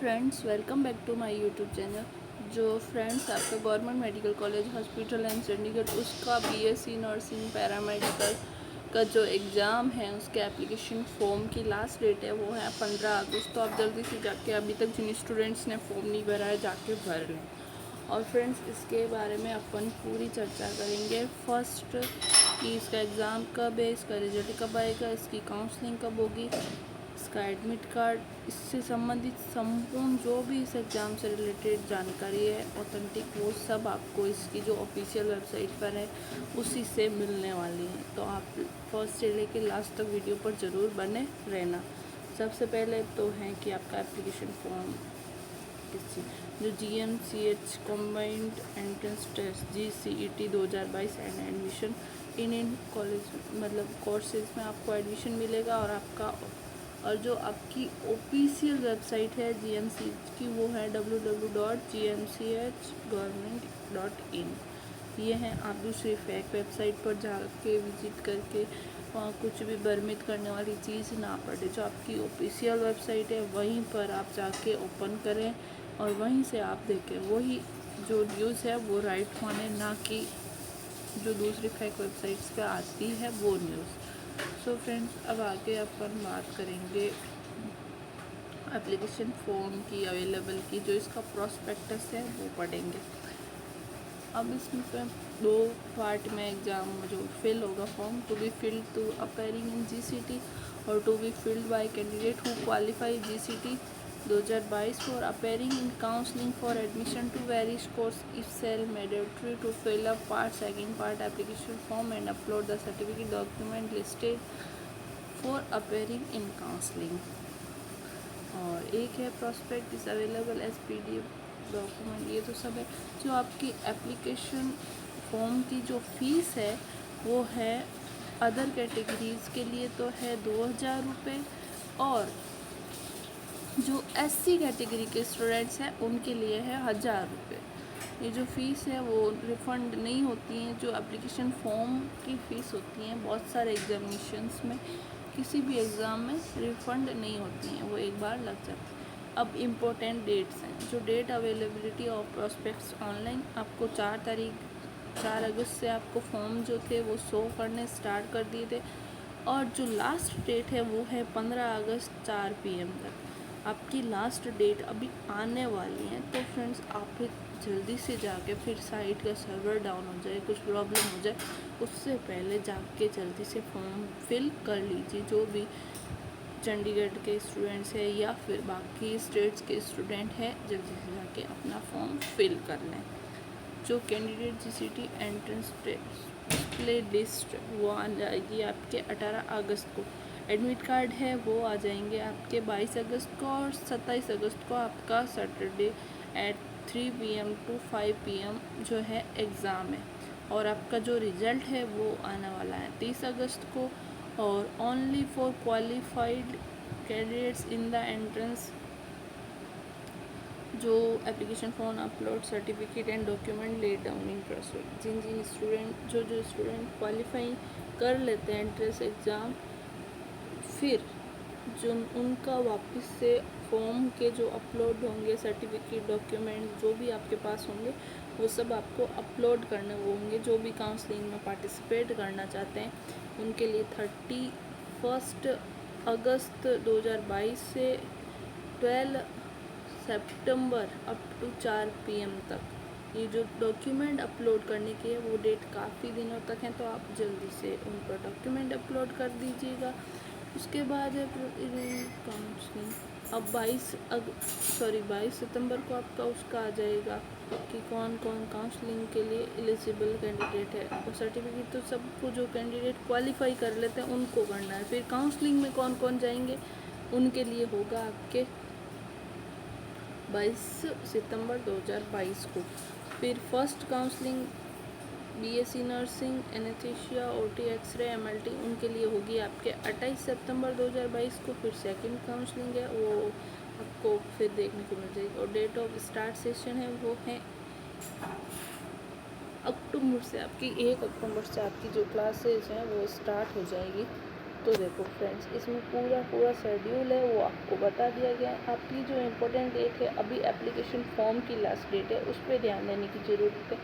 Friends, welcome back to my YouTube channel. जो friends आपका government medical college hospital and Chandigarh उसका BSc nursing paramedical का जो exam है उसके एप्लीकेशन फॉर्म की लास्ट डेट है वो है 15 अगस्त। तो आप जल्दी से जाके अभी तक जिन स्टूडेंट्स ने फॉर्म नहीं भरा है जाके भर लें। और फ्रेंड्स, इसके बारे में अपन पूरी चर्चा करेंगे। फर्स्ट कि इसका एग्ज़ाम कब है, इसका रिजल्ट कब आएगा, इसकी काउंसलिंग कब होगी, इसका एडमिट कार्ड, इससे संबंधित संपूर्ण जो भी इस एग्ज़ाम से रिलेटेड जानकारी है ऑथेंटिक, वो सब आपको इसकी जो ऑफिशियल वेबसाइट पर है उसी से मिलने वाली है। तो आप फर्स्ट से लेके लास्ट तक वीडियो पर ज़रूर बने रहना। सबसे पहले तो है कि आपका एप्लीकेशन फॉर्म जो GMCH combined entrance test GCET 2022 and admission in college मतलब कोर्सेज में आपको एडमिशन मिलेगा। और जो आपकी ऑफिशियल वेबसाइट है GMCH की वो है www.gmchgovernment.in। ये है, आप दूसरी फेक वेबसाइट पर जाके विजिट करके वहाँ कुछ भी भ्रमित करने वाली चीज़ ना पड़े। जो आपकी ऑफिशियल वेबसाइट है वहीं पर आप जाके ओपन करें और वहीं से आप देखें। वही जो न्यूज़ है वो राइट माने, ना कि जो दूसरी फेक वेबसाइट्स पे आती है वो न्यूज़। सो फ्रेंड्स, अब आगे अपन बात करेंगे एप्लीकेशन फॉर्म की अवेलेबल की। जो इसका प्रोस्पेक्टस है वो पढ़ेंगे। अब इसमें दो पार्ट में एग्ज़ाम जो फिल होगा form, to be filled to appearing in GCT और to be filled by candidate who qualify GCT 2022 for appearing in counseling for admission to various course if shall mandatory to fill up second part application form and upload the certificate document listed for appearing in counseling। और एक है prospect is available as PDF document. ये तो सब है। जो आपकी application form की जो फीस है वो है अदर कैटेगरीज़ के लिए तो है 2000 रुपये, और जो SC कैटेगरी के स्टूडेंट्स हैं उनके लिए है 1000 रुपये। ये जो फ़ीस है वो रिफ़ंड नहीं होती हैं। जो एप्लीकेशन फॉर्म की फ़ीस होती हैं बहुत सारे एग्जामिनेशंस में, किसी भी एग्ज़ाम में रिफ़ंड नहीं होती हैं, वो एक बार लग जाती है। अब इम्पोर्टेंट डेट्स हैं। जो date availability of prospectus online, आपको 4 अगस्त से आपको फॉर्म जो थे वो शो करने स्टार्ट कर दिए थे, और जो लास्ट डेट है वो है 15 अगस्त 4 PM तक। आपकी लास्ट डेट अभी आने वाली है। तो फ्रेंड्स, आप जल्दी से जाके, फिर साइट का सर्वर डाउन हो जाए, कुछ प्रॉब्लम हो जाए, उससे पहले जाके जल्दी से फॉर्म फिल कर लीजिए। जो भी चंडीगढ़ के स्टूडेंट्स है या फिर बाकी स्टेट्स के स्टूडेंट हैं, जल्दी से जाके अपना फॉर्म फिल कर लें। जो candidate GCT entrance display list वो आ जाएगी आपके 18 अगस्त को। एडमिट कार्ड है वो आ जाएंगे आपके 22 अगस्त को, और 27 अगस्त को आपका Saturday eight 3 PM to 5 PM जो है एग्ज़ाम है। और आपका जो रिज़ल्ट है वो आने वाला है 30 अगस्त को। और only for qualified candidates in the entrance, जो application form upload certificate and document let down in trust. जिन स्टूडेंट जो स्टूडेंट क्वालिफाई कर लेते हैं एंट्रेंस एग्ज़ाम, फिर जो उनका वापस से फॉर्म के जो अपलोड होंगे सर्टिफिकेट डॉक्यूमेंट जो भी आपके पास होंगे वो सब आपको अपलोड करने होंगे। जो भी काउंसलिंग में पार्टिसिपेट करना चाहते हैं उनके लिए 31 अगस्त 2022 से 12 सितंबर अप टू 4 PM तक ये जो डॉक्यूमेंट अपलोड करने की है वो डेट काफ़ी दिनों तक है। तो आप जल्दी से उन पर डॉक्यूमेंट अपलोड कर दीजिएगा। उसके बाद है काउंसलिंग। अब 22 सितंबर को आपका उसका आ जाएगा कि कौन कौन काउंसलिंग के लिए एलिजिबल कैंडिडेट है। और सर्टिफिकेट तो सबको जो कैंडिडेट क्वालिफाई कर लेते हैं उनको करना है। फिर काउंसलिंग में कौन कौन जाएंगे उनके लिए होगा आपके 22 सितंबर 2022 को। फिर first counselling BSc nursing, anaesthesia, OT, X ray, MLT उनके लिए होगी आपके 28 सितंबर 2022 को। फिर सेकंड काउंसलिंग है वो आपको फिर देखने को मिल जाएगी। और डेट ऑफ स्टार्ट सेशन है वो है अक्टूबर से, आपकी 1 अक्टूबर से आपकी जो क्लासेज हैं वो स्टार्ट हो जाएगी। तो देखो फ्रेंड्स, इसमें पूरा शेड्यूल है वो आपको बता दिया गया है। आपकी जो इम्पोर्टेंट डेट है, अभी एप्लीकेशन फॉर्म की लास्ट डेट है, उस पर ध्यान देने की ज़रूरत है।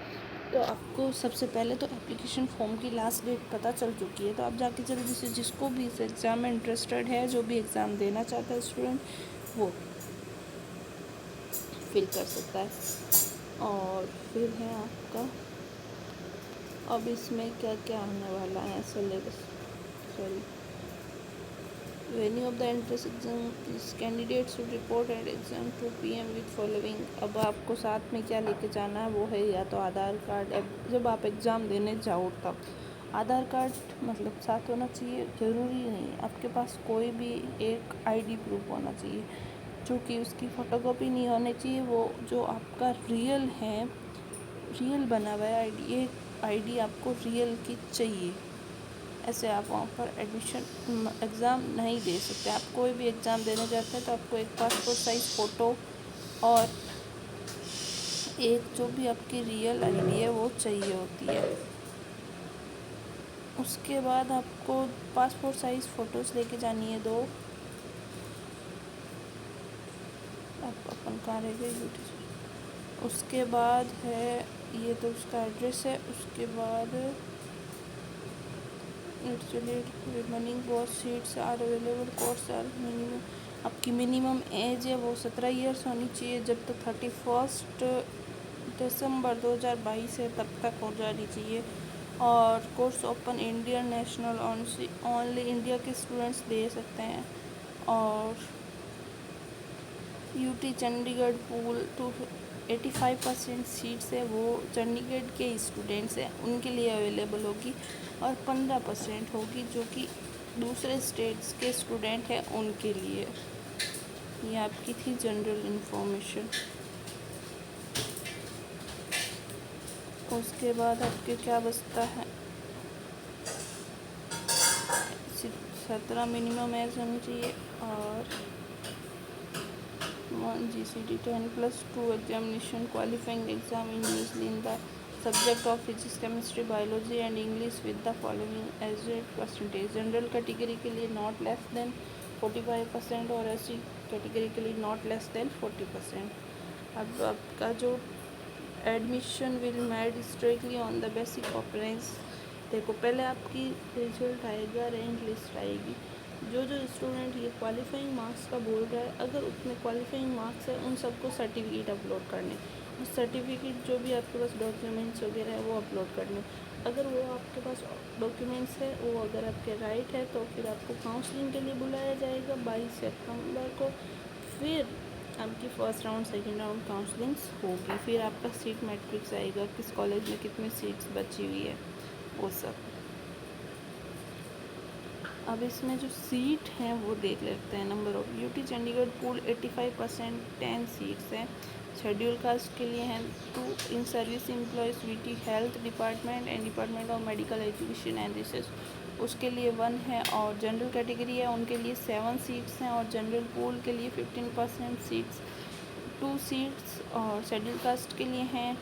तो आपको सबसे पहले तो एप्लीकेशन फॉर्म की लास्ट डेट पता चल चुकी है, तो आप जाके जल्दी से, जिसको भी इस एग्ज़ाम में इंटरेस्टेड है, जो भी एग्ज़ाम देना चाहता है स्टूडेंट, वो फिल कर सकता है। और फिर है आपका, अब इसमें क्या क्या होने वाला है syllabus, sorry, venue of the entrance exam is candidates should report at exam 2 PM with following। अब आपको साथ में क्या लेके जाना है, वो है या तो आधार कार्ड, जब आप एग्ज़ाम देने जाओ तब आधार कार्ड मतलब साथ होना चाहिए, ज़रूरी नहीं, आपके पास कोई भी एक आईडी प्रूफ होना चाहिए, जो कि उसकी फ़ोटोकॉपी नहीं होनी चाहिए, वो जो आपका रियल है, रियल बना हुआ है आईडी, ये आईडी आपको रियल की चाहिए, ऐसे आप वहाँ पर एडमिशन एग्ज़ाम नहीं दे सकते। आप कोई भी एग्ज़ाम देने जाते हैं तो आपको एक पासपोर्ट साइज़ फ़ोटो और एक जो भी आपकी रियल आईडी है वो चाहिए होती है। उसके बाद आपको पासपोर्ट साइज़ फ़ोटोज़ लेके जानी है 2, आप अपन कहाँ रह गए, उसके बाद है ये तो उसका एड्रेस है, उसके बाद remaining both seats are available, course are minimum, आपकी मिनिमम एज है वो 17 ईयर्स होनी चाहिए, जब तक 31 दिसंबर 2022 है तब तक हो जानी चाहिए। और course open Indian national only India के स्टूडेंट्स दे सकते हैं। और यूटी चंडीगढ़ पूल 85% सीट्स है वो चंडीगढ़ के स्टूडेंट्स हैं उनके लिए अवेलेबल होगी, और 15% होगी जो कि दूसरे स्टेट्स के स्टूडेंट हैं उनके लिए। ये आपकी थी जनरल इंफॉर्मेशन। उसके बाद आपके क्या बचता है, 17 मिनिमम एज होनी चाहिए, और 1 GCD 10+2 examination qualifying exam in usually in the subject of physics, chemistry, biology and English with the following as a percentage। General category के लिए नॉट लेस देन 45% और SC कैटेगरी के लिए नॉट लेस देन 40%। अब आपका जो admission will made strictly on the basic of ranks. देखो पहले आपकी रिजल्ट आएगा, रैंक लिस्ट आएगी, जो स्टूडेंट ये क्वालिफाइंग मार्क्स का बोल रहा है, अगर उसमें क्वालिफाइंग मार्क्स है उन सबको सर्टिफिकेट अपलोड करने, उस सर्टिफिकेट जो भी आपके पास डॉक्यूमेंट्स वगैरह है वो अपलोड करने। अगर वो आपके पास डॉक्यूमेंट्स है, वो अगर आपके राइट है, तो फिर आपको काउंसलिंग के लिए बुलाया जाएगा 22 सितंबर को। फिर आपकी first round second round counsellings होगी, फिर आपका सीट मैट्रिक्स आएगा, किस कॉलेज में कितनी सीट्स बची हुई है वो सब। अब इसमें जो सीट हैं वो देख लेते हैं। Number of UT Chandigarh pool 85% 10 seats हैं। शेड्यूल कास्ट के लिए हैं 2 in service employees VT health department and department of medical education and research, उसके लिए 1 है। और जनरल कैटेगरी है उनके लिए 7 सीट्स हैं, और जनरल पूल के लिए 15% सीट्स 2 सीट्स, और शेड्यूल कास्ट के लिए हैं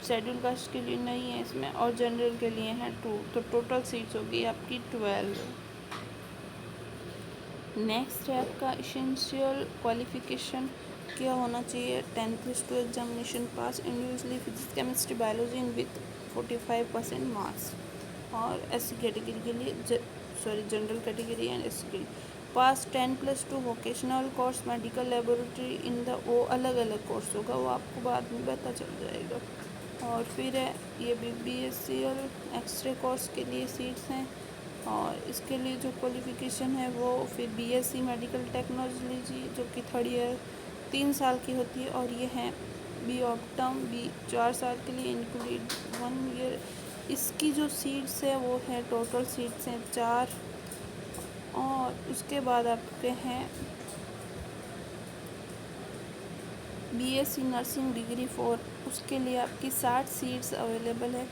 शेड्यूल कास्ट के लिए नहीं है इसमें, और जनरल के लिए हैं 2, तो टोटल सीट्स होगी आपकी 12। नेक्स्ट है आपका इसेंशियल क्वालिफिकेशन क्या होना चाहिए, 10+2 examination pass individually physics chemistry biology in with 45% marks. और एससी कैटेगरी के लिए जनरल कैटेगरी एंड एससी के लिए पास 10+2 vocational course medical laboratory in the, वो अलग अलग कोर्स होगा, वो आपको बाद में पता चल जाएगा। और फिर है ये BBSCL एक्सरे कोर्स के लिए सीट्स हैं, और इसके लिए जो क्वालिफ़िकेशन है वो फिर BSc मेडिकल टेक्नोलॉजी जो कि 3rd ईयर 3 साल की होती है, और ये है बी ऑप्टम बी 4 साल के लिए इंक्लूड 1 ईयर। इसकी जो सीट्स है वो है टोटल सीट्स हैं 4, और उसके बाद आपके हैं BSc नर्सिंग डिग्री 4, उसके लिए आपकी 60 सीट्स अवेलेबल है,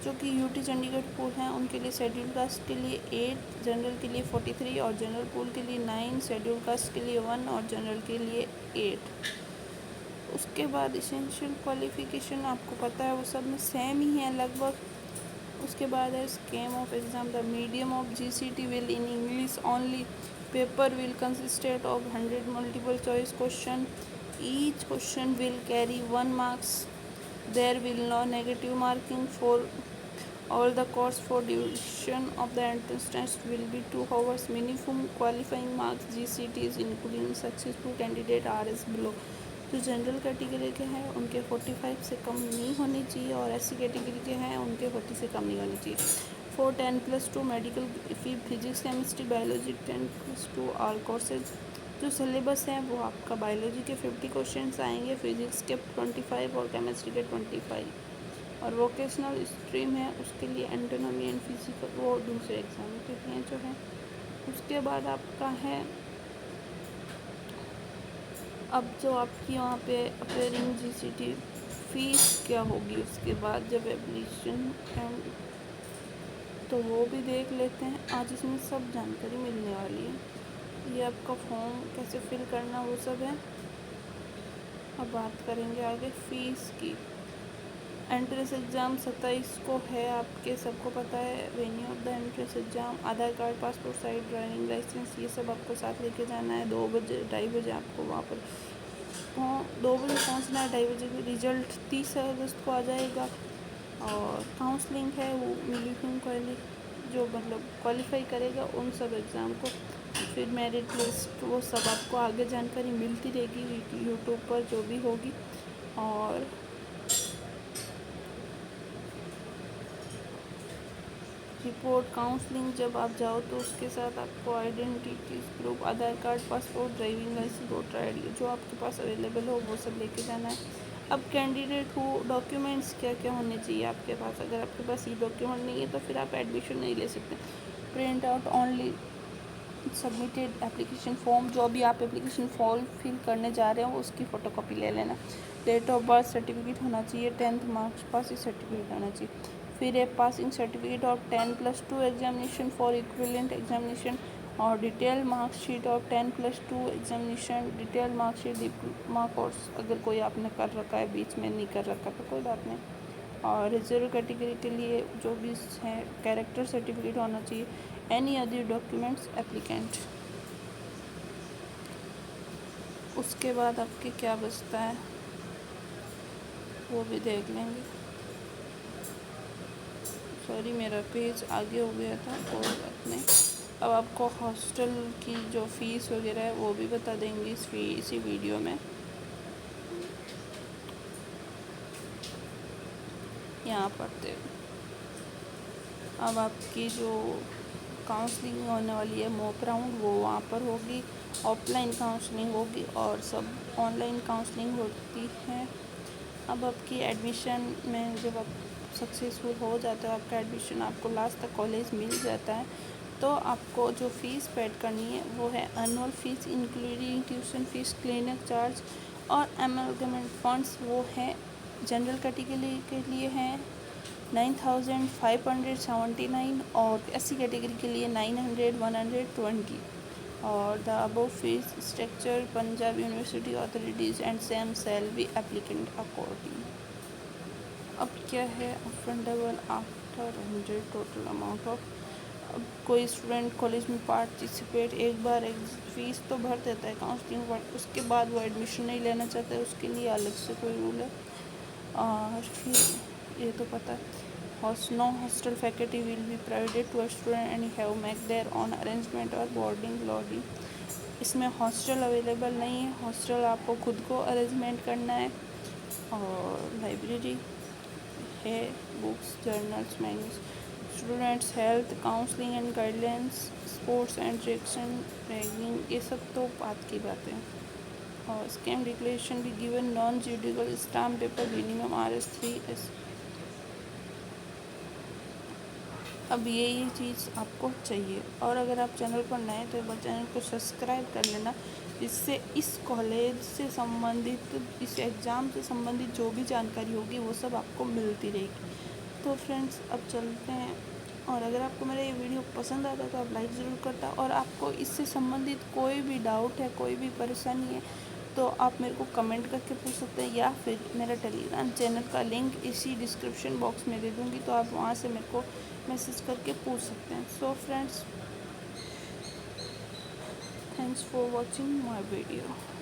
जो कि यूटी चंडीगढ़ पूल हैं उनके लिए शेड्यूल कास्ट के लिए 8, जनरल के लिए 43, और जनरल पूल के लिए 9, शेड्यूल कास्ट के लिए 1 और जनरल के लिए 8। उसके बाद इसेंशियल क्वालिफ़िकेशन आपको पता है वो सब में सेम ही है लगभग। उसके बाद है scheme of exam. The medium of GCT will in English only. Paper will consisted of 100 multiple choice question. Each question will carry 1 marks. There will no negative marking for all the course. For duration of the entrance test will be 2 hours. Minimum qualifying marks GCTs including successful candidate are as below. जो general category के हैं उनके 45 से कम नहीं होनी चाहिए और SC category के हैं उनके 40 से कम नहीं होनी चाहिए। For 10+2 medical physics chemistry biology 10+2 all courses. जो सिलेबस है वो आपका बायोलॉजी के 50 क्वेश्चंस आएंगे, फिजिक्स के 25 और केमिस्ट्री के 25। और वोकेशनल स्ट्रीम है उसके लिए एंटोनॉमी एंड फिजिकल वो दूसरे एग्जाम के लिए जो है। उसके बाद आपका है अब जो आपकी वहाँ पे अपेयरिंग GCT फीस क्या होगी उसके बाद जब एप्लीकेशन एंड, तो वो भी देख लेते हैं। आज इसमें सब जानकारी मिलने वाली है। ये आपका फॉर्म कैसे फिल करना वो सब है। अब बात करेंगे आगे फ़ीस की। एंट्रेंस एग्ज़ाम 27 को है, आपके सबको पता है। Venue of the entrance exam Aadhaar card, passport size, driving licence ये सब आपको साथ लेके जाना है। 2 बजे 2:30 बजे आपको वहाँ पर 2 बजे पहुँचना है। 2:30 बजे रिजल्ट 30 अगस्त को आ जाएगा। और काउंसलिंग है वो मिली जो मतलब क्वालिफाई करेगा उन सब एग्ज़ाम को। फिर मेरिट लिस्ट वो सब आपको आगे जानकारी मिलती रहेगी यूट्यूब पर जो भी होगी। और रिपोर्ट काउंसलिंग जब आप जाओ तो उसके साथ आपको identity proof, Aadhaar card, passport, driving licence, voter ID जो आपके पास अवेलेबल हो वो सब लेके जाना है। अब कैंडिडेट हो डॉक्यूमेंट्स क्या क्या होने चाहिए आपके पास। अगर आपके पास ये डॉक्यूमेंट नहीं है तो फिर आप एडमिशन नहीं ले सकते। Print out only submitted application form, जो भी आप एप्लीकेशन फॉर्म फिल करने जा रहे हो उसकी फ़ोटोकॉपी ले लेना। डेट ऑफ बर्थ सर्टिफिकेट होना चाहिए। 10th मार्क्स पासिंग सर्टिफिकेट होना चाहिए। फिर एक passing certificate of 10+2 examination for equivalent examination और detail marksheet of 10+2 examination, detail marksheet diploma course अगर कोई आपने कर रखा है, बीच में नहीं कर रखा तो कोई बात नहीं। और रिजर्व कैटेगरी के लिए जो भी है कैरेक्टर सर्टिफिकेट होना चाहिए। Any other documents applicant. उसके बाद आपके क्या बचता है वो भी देख लेंगे। सॉरी मेरा पेज आगे हो गया था, कोई बात नहीं। अब आपको हॉस्टल की जो फ़ीस वगैरह है वो भी बता देंगे इसी वीडियो में। यहाँ पढ़ते अब आपकी जो काउंसलिंग होने वाली है मॉक राउंड वो वहाँ पर होगी। ऑफलाइन काउंसलिंग होगी और सब ऑनलाइन काउंसलिंग होती है। अब आपकी एडमिशन में जब आप सक्सेसफुल हो जाता है, आपका एडमिशन आपको लास्ट तक कॉलेज मिल जाता है, तो आपको जो फ़ीस पेड करनी है वो है annual fees including tuition fees, clinic charge और एमलगमेंट फंड्स। वो है जनरल कैटेगरी के लिए हैं 9,579 और SC कैटेगरी के लिए 900-120। और the above fee structure Punjab university authorities and same sell be applicant according. अब क्या है affordable after 100 total amount of. अब कोई स्टूडेंट कॉलेज में पार्टिसिपेट एक बार फीस तो भर देता है काउंसलिंग, बट उसके बाद वो एडमिशन नहीं लेना चाहता है, उसके लिए अलग से कोई रूल है। और फिर ये तो पता है no hostel faculty will be provided to student and have make their own arrangement और बोर्डिंग लॉजिंग। इसमें हॉस्टल अवेलेबल नहीं है, हॉस्टल आपको खुद को अरेंजमेंट करना है। और लाइब्रेरी है, books, journals, magazines, students health counselling and guidelines, sports and reaction ragging, ये सब तो बात की बातें हैं। और स्कैम डिक्लेरेशन भी given non judicial stamp paper minimum RS3S। अब यही चीज़ आपको चाहिए। और अगर आप चैनल पर नए तो एक बार चैनल को सब्सक्राइब कर लेना, जिससे इस कॉलेज से संबंधित, इस एग्ज़ाम से संबंधित जो भी जानकारी होगी वो सब आपको मिलती रहेगी। तो फ्रेंड्स अब चलते हैं। और अगर आपको मेरा ये वीडियो पसंद आता है तो आप लाइक ज़रूर करता। और आपको इससे संबंधित कोई भी डाउट है, कोई भी परेशानी है तो आप मेरे को कमेंट करके पूछ सकते हैं, या फिर मेरा टेलीग्राम चैनल का लिंक इसी डिस्क्रिप्शन बॉक्स में दे दूँगी, तो आप वहाँ से मेरे को मैसेज करके पूछ सकते हैं। So friends, thanks for watching my video.